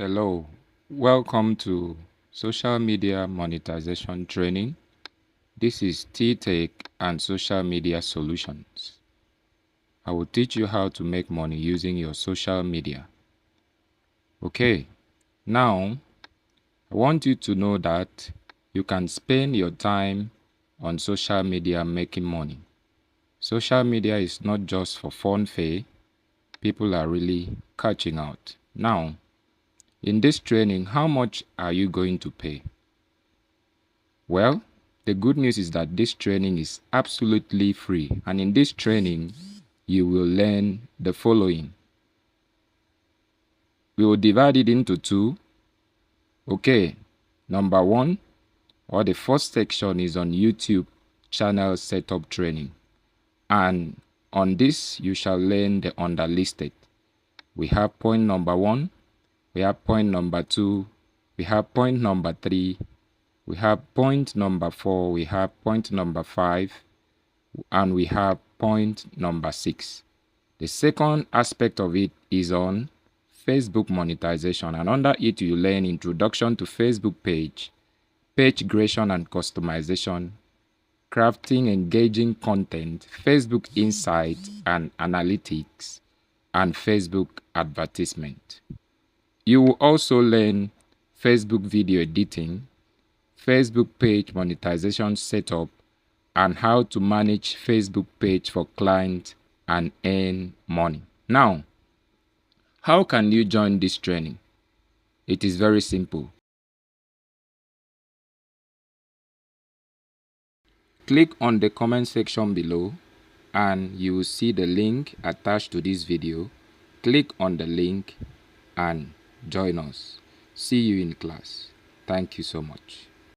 Hello, welcome to Social Media Monetization Training. This is T-Tech and Social Media Solutions. I will teach you how to make money using your social media. Okay, now I want you to know that you can spend your time on social media making money. Social media is not just for fun fare. People are really catching out. Now, in this training, how much are you going to pay? Well, the good news is that this training is absolutely free, and in this training, you will learn the following. We will divide it into two. Okay, number one, or the first section is on YouTube channel setup training, and on this you shall learn the underlisted. We have point number one, we have point number two, we have point number three, we have point number four, we have point number five, and we have point number 6. The second aspect of it is on Facebook monetization, and under it you learn introduction to Facebook page creation and customization, crafting engaging content, Facebook insight and analytics, and Facebook advertisement. You will also learn Facebook video editing, Facebook page monetization setup, and how to manage Facebook page for clients and earn money. Now, how can you join this training? It is very simple. Click on the comment section below and you will see the link attached to this video. Click on the link and join us. See you in class. Thank you so much.